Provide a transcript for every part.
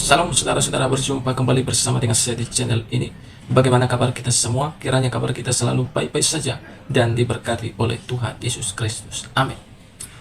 Salam saudara-saudara, berjumpa kembali bersama dengan saya di channel ini. Bagaimana kabar kita semua? Kiranya kabar kita selalu baik-baik saja dan diberkati oleh Tuhan Yesus Kristus. Amin.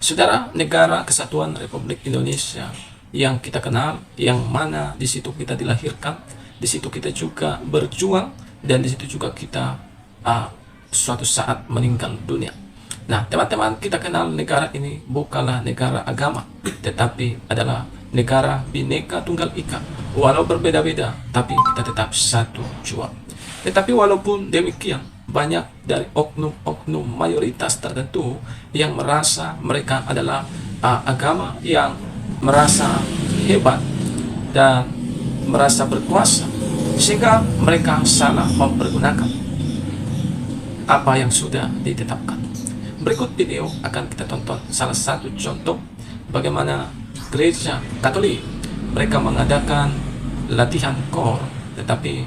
Saudara, negara kesatuan Republik Indonesia yang kita kenal, yang mana di situ kita dilahirkan, di situ kita juga berjuang, dan di situ juga kita suatu saat meninggal dunia. Nah, teman-teman, kita kenal negara ini bukanlah negara agama, tetapi adalah negara Bhinneka Tunggal Ika. Walau berbeda-beda, tapi kita tetap satu jua. Tetapi walaupun demikian, banyak dari oknum-oknum mayoritas tertentu yang merasa mereka adalah agama yang merasa hebat dan merasa berkuasa, sehingga mereka salah mempergunakan apa yang sudah ditetapkan. Berikut video akan kita tonton salah satu contoh bagaimana gereja Katolik mereka mengadakan latihan KOR, tetapi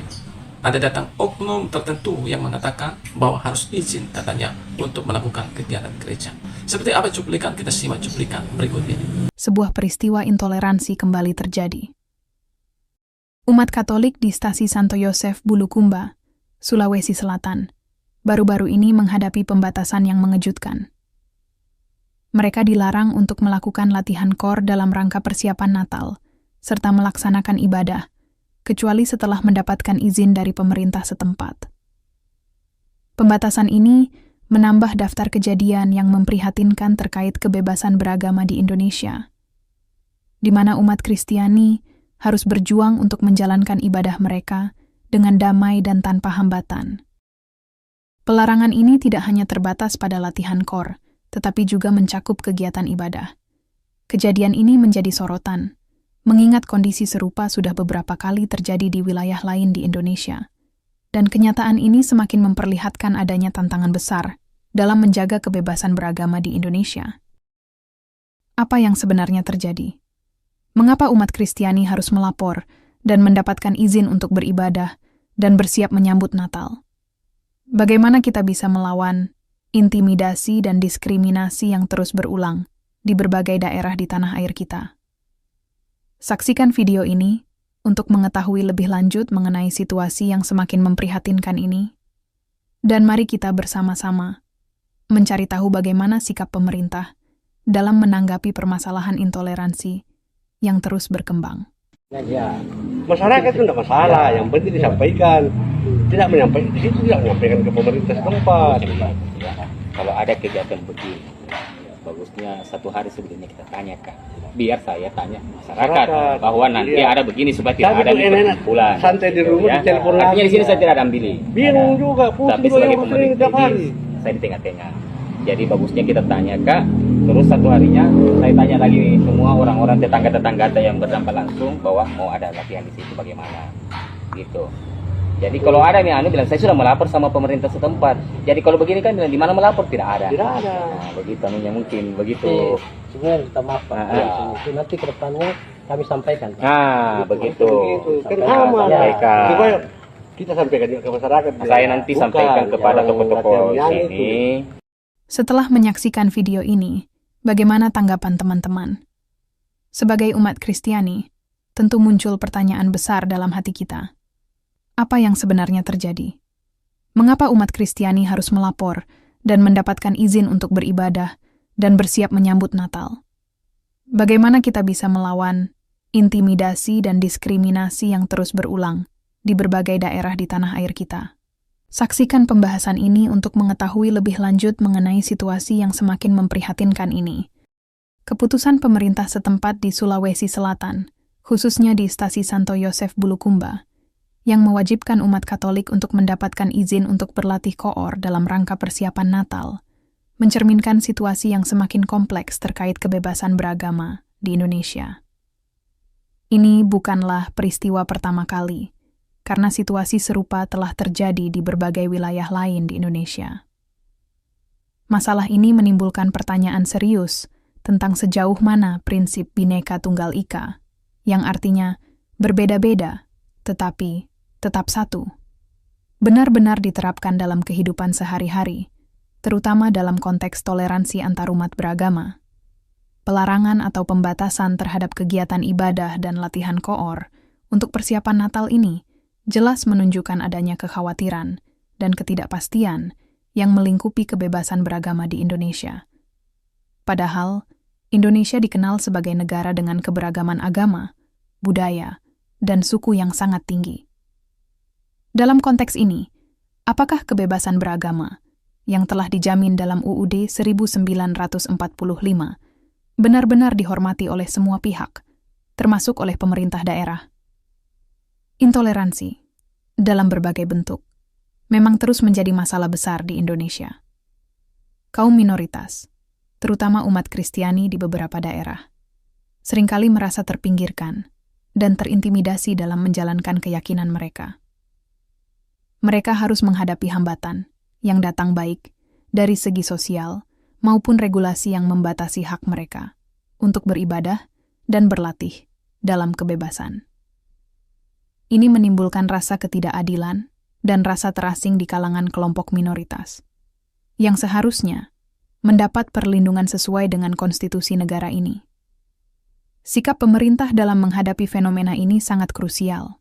ada datang oknum tertentu yang mengatakan bahwa harus izin katanya untuk melakukan kegiatan gereja. Seperti apa cuplikan? Kita simak cuplikan berikut ini. Sebuah peristiwa intoleransi kembali terjadi. Umat Katolik di Stasi Santo Yosef Bulukumba, Sulawesi Selatan, baru-baru ini menghadapi pembatasan yang mengejutkan. Mereka dilarang untuk melakukan latihan KOR dalam rangka persiapan Natal, serta melaksanakan ibadah, kecuali setelah mendapatkan izin dari pemerintah setempat. Pembatasan ini menambah daftar kejadian yang memprihatinkan terkait kebebasan beragama di Indonesia, di mana umat Kristiani harus berjuang untuk menjalankan ibadah mereka dengan damai dan tanpa hambatan. Pelarangan ini tidak hanya terbatas pada latihan KOR, tetapi juga mencakup kegiatan ibadah. Kejadian ini menjadi sorotan, mengingat kondisi serupa sudah beberapa kali terjadi di wilayah lain di Indonesia. Dan kenyataan ini semakin memperlihatkan adanya tantangan besar dalam menjaga kebebasan beragama di Indonesia. Apa yang sebenarnya terjadi? Mengapa umat Kristiani harus melapor dan mendapatkan izin untuk beribadah dan bersiap menyambut Natal? Bagaimana kita bisa melawan intimidasi dan diskriminasi yang terus berulang di berbagai daerah di tanah air kita? Saksikan video ini untuk mengetahui lebih lanjut mengenai situasi yang semakin memprihatinkan ini. Dan mari kita bersama-sama mencari tahu bagaimana sikap pemerintah dalam menanggapi permasalahan intoleransi yang terus berkembang. Ya, masyarakat itu tidak masalah, yang penting disampaikan. Tidak menyampaikan di situ, tidak menyampaikan ke pemerintah setempat. Ya, kalau ada kegiatan begini, bagusnya satu hari sebelumnya kita tanyakan. Biar saya tanya masyarakat bahwa nanti ada begini supaya tidak ada kumpulan. Santai di rumah, di telepon lagi. Artinya di sini saya tidak ada ambil. Bingung juga, tapi sebagai pemerintah saya di tengah-tengah. Jadi bagusnya kita tanya Kak, terus satu harinya saya tanya lagi semua orang-orang tetangga-tetangga yang berdampak langsung bahwa mau ada latihan di situ bagaimana, gitu. Jadi kalau ada nih bilang saya sudah melapor sama pemerintah setempat. Jadi kalau begini kan bilang di mana melapor tidak ada. Tidak ada. Nah, begitu mungkin begitu. Sebenarnya kita maaf Pak. Ya. Nanti ke depannya kami sampaikan. Nah, begitu. Kan aman. Sampaikan. Kita sampaikan juga ke masyarakat. Saya nanti sampaikan kepada tokoh-tokoh sini. Setelah menyaksikan video ini, bagaimana tanggapan teman-teman? Sebagai umat Kristiani, tentu muncul pertanyaan besar dalam hati kita. Apa yang sebenarnya terjadi? Mengapa umat Kristiani harus melapor dan mendapatkan izin untuk beribadah dan bersiap menyambut Natal? Bagaimana kita bisa melawan intimidasi dan diskriminasi yang terus berulang di berbagai daerah di tanah air kita? Saksikan pembahasan ini untuk mengetahui lebih lanjut mengenai situasi yang semakin memprihatinkan ini. Keputusan pemerintah setempat di Sulawesi Selatan, khususnya di Stasi Santo Yosef Bulukumba, yang mewajibkan umat Katolik untuk mendapatkan izin untuk berlatih KOR dalam rangka persiapan Natal, mencerminkan situasi yang semakin kompleks terkait kebebasan beragama di Indonesia. Ini bukanlah peristiwa pertama kali, karena situasi serupa telah terjadi di berbagai wilayah lain di Indonesia. Masalah ini menimbulkan pertanyaan serius tentang sejauh mana prinsip Bhinneka Tunggal Ika, yang artinya berbeda-beda, tetapi tetap satu, benar-benar diterapkan dalam kehidupan sehari-hari, terutama dalam konteks toleransi antarumat beragama. Pelarangan atau pembatasan terhadap kegiatan ibadah dan latihan KOR untuk persiapan Natal ini jelas menunjukkan adanya kekhawatiran dan ketidakpastian yang melingkupi kebebasan beragama di Indonesia. Padahal, Indonesia dikenal sebagai negara dengan keberagaman agama, budaya, dan suku yang sangat tinggi. Dalam konteks ini, apakah kebebasan beragama yang telah dijamin dalam UUD 1945 benar-benar dihormati oleh semua pihak, termasuk oleh pemerintah daerah? Intoleransi dalam berbagai bentuk memang terus menjadi masalah besar di Indonesia. Kaum minoritas, terutama umat Kristiani di beberapa daerah, seringkali merasa terpinggirkan dan terintimidasi dalam menjalankan keyakinan mereka. Mereka harus menghadapi hambatan yang datang baik dari segi sosial maupun regulasi yang membatasi hak mereka untuk beribadah dan berlatih dalam kebebasan. Ini menimbulkan rasa ketidakadilan dan rasa terasing di kalangan kelompok minoritas, yang seharusnya mendapat perlindungan sesuai dengan konstitusi negara ini. Sikap pemerintah dalam menghadapi fenomena ini sangat krusial.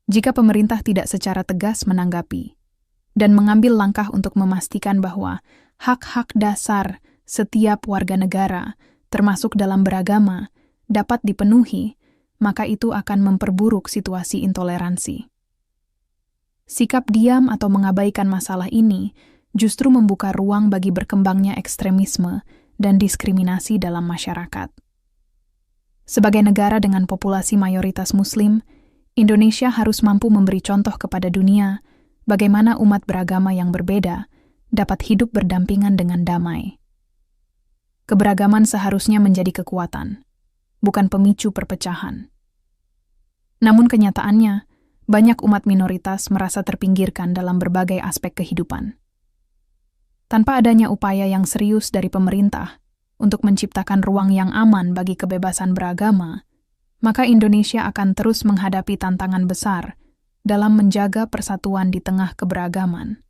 Jika pemerintah tidak secara tegas menanggapi dan mengambil langkah untuk memastikan bahwa hak-hak dasar setiap warga negara, termasuk dalam beragama, dapat dipenuhi, maka itu akan memperburuk situasi intoleransi. Sikap diam atau mengabaikan masalah ini justru membuka ruang bagi berkembangnya ekstremisme dan diskriminasi dalam masyarakat. Sebagai negara dengan populasi mayoritas Muslim, Indonesia harus mampu memberi contoh kepada dunia bagaimana umat beragama yang berbeda dapat hidup berdampingan dengan damai. Keberagaman seharusnya menjadi kekuatan, bukan pemicu perpecahan. Namun kenyataannya, banyak umat minoritas merasa terpinggirkan dalam berbagai aspek kehidupan. Tanpa adanya upaya yang serius dari pemerintah untuk menciptakan ruang yang aman bagi kebebasan beragama, maka Indonesia akan terus menghadapi tantangan besar dalam menjaga persatuan di tengah keberagaman.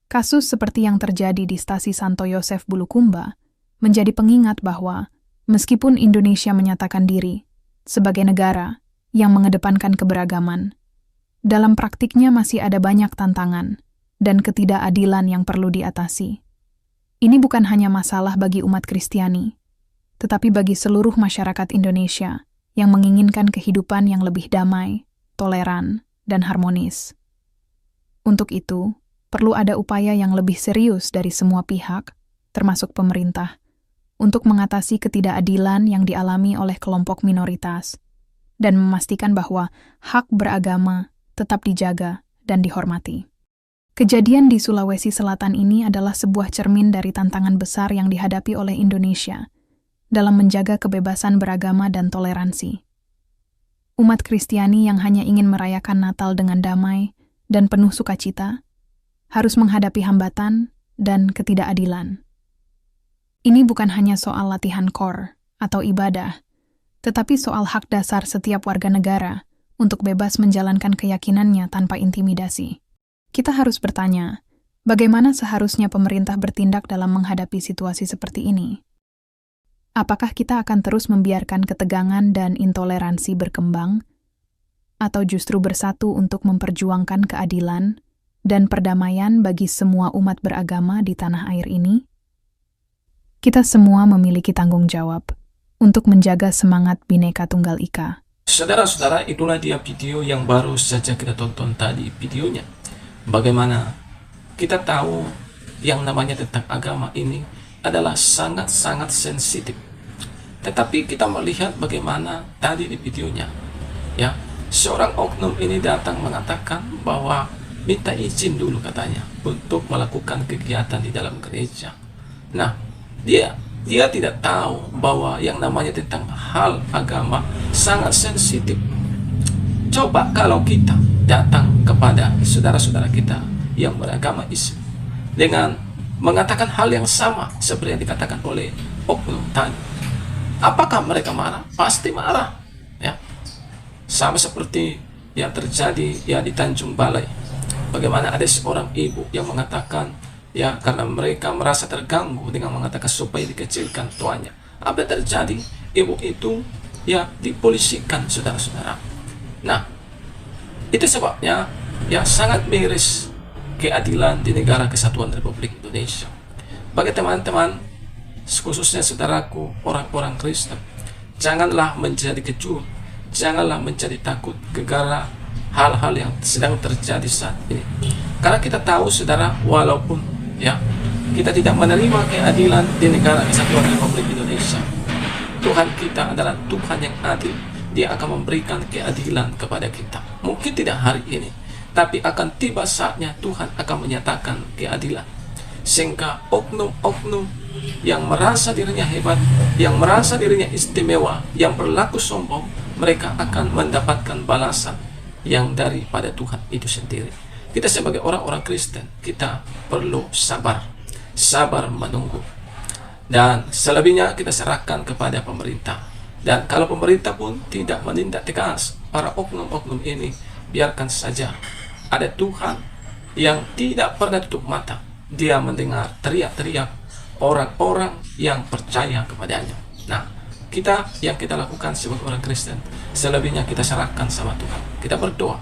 Kasus seperti yang terjadi di Stasi Santo Yosef Bulukumba menjadi pengingat bahwa meskipun Indonesia menyatakan diri sebagai negara yang mengedepankan keberagaman, dalam praktiknya masih ada banyak tantangan dan ketidakadilan yang perlu diatasi. Ini bukan hanya masalah bagi umat Kristiani, tetapi bagi seluruh masyarakat Indonesia yang menginginkan kehidupan yang lebih damai, toleran, dan harmonis. Untuk itu, perlu ada upaya yang lebih serius dari semua pihak, termasuk pemerintah, untuk mengatasi ketidakadilan yang dialami oleh kelompok minoritas dan memastikan bahwa hak beragama tetap dijaga dan dihormati. Kejadian di Sulawesi Selatan ini adalah sebuah cermin dari tantangan besar yang dihadapi oleh Indonesia dalam menjaga kebebasan beragama dan toleransi. Umat Kristiani yang hanya ingin merayakan Natal dengan damai dan penuh sukacita harus menghadapi hambatan dan ketidakadilan. Ini bukan hanya soal latihan core atau ibadah, tetapi soal hak dasar setiap warga negara untuk bebas menjalankan keyakinannya tanpa intimidasi. Kita harus bertanya, bagaimana seharusnya pemerintah bertindak dalam menghadapi situasi seperti ini? Apakah kita akan terus membiarkan ketegangan dan intoleransi berkembang, atau justru bersatu untuk memperjuangkan keadilan dan perdamaian bagi semua umat beragama di tanah air ini? Kita semua memiliki tanggung jawab untuk menjaga semangat Bhinneka Tunggal Ika. Saudara-saudara, itulah dia video yang baru saja kita tonton tadi videonya. Bagaimana kita tahu yang namanya tentang agama ini adalah sangat-sangat sensitif. Tetapi kita melihat bagaimana tadi di videonya, ya, seorang oknum ini datang mengatakan bahwa minta izin dulu katanya untuk melakukan kegiatan di dalam gereja. Nah, dia tidak tahu bahwa yang namanya tentang hal agama sangat sensitif. Coba kalau kita datang kepada saudara-saudara kita yang beragama Islam dengan mengatakan hal yang sama seperti yang dikatakan oleh oknum tadi, apakah mereka marah? Pasti marah, ya. Sama seperti yang terjadi ya di Tanjung Balai. Bagaimana ada seorang ibu yang mengatakan, ya, karena mereka merasa terganggu dengan mengatakan supaya dikecilkan tuanya. Apa yang terjadi? Ibu itu ya dipolisikan, saudara-saudara. Nah, itu sebabnya ya sangat miris keadilan di negara kesatuan Republik Indonesia. Bagi teman-teman, khususnya saudaraku, orang-orang Kristen, janganlah menjadi kecut, janganlah menjadi takut gara hal-hal yang sedang terjadi saat ini. Karena kita tahu, saudara, walaupun ya kita tidak menerima keadilan di negara kesatuan Republik Indonesia, Tuhan kita adalah Tuhan yang adil. Dia akan memberikan keadilan kepada kita. Mungkin tidak hari ini, tapi akan tiba saatnya Tuhan akan menyatakan keadilan. Sehingga oknum-oknum yang merasa dirinya hebat, yang merasa dirinya istimewa, yang berlaku sombong, mereka akan mendapatkan balasan yang daripada Tuhan itu sendiri. Kita sebagai orang-orang Kristen, kita perlu sabar menunggu. Dan selebihnya kita serahkan kepada pemerintah. Dan kalau pemerintah pun tidak menindak tegas para oknum-oknum ini, biarkan saja. Ada Tuhan yang tidak pernah tutup mata. Dia mendengar teriak-teriak orang-orang yang percaya kepadanya. Nah, yang kita lakukan sebagai orang Kristen, selebihnya kita serahkan sama Tuhan. Kita berdoa.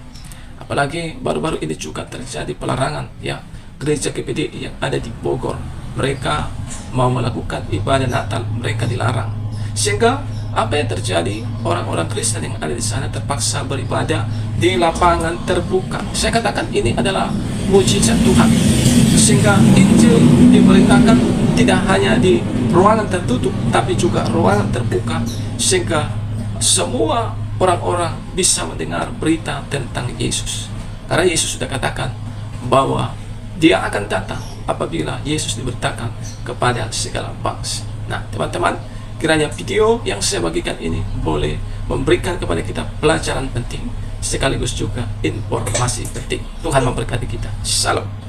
Apalagi baru-baru ini juga terjadi pelarangan ya, gereja GPDI yang ada di Bogor, mereka mau melakukan ibadah Natal, mereka dilarang. Sehingga apa yang terjadi, orang-orang Kristen yang ada di sana terpaksa beribadah di lapangan terbuka. Saya katakan ini adalah mujizat Tuhan. Sehingga Injil diberitakan tidak hanya di ruangan tertutup, tapi juga ruangan terbuka, sehingga semua orang-orang bisa mendengar berita tentang Yesus. Karena Yesus sudah katakan bahwa Dia akan datang apabila Yesus diberitakan kepada segala bangsa. Nah, teman-teman, kiranya video yang saya bagikan ini boleh memberikan kepada kita pelajaran penting, sekaligus juga informasi penting. Tuhan memberkati kita. Salam.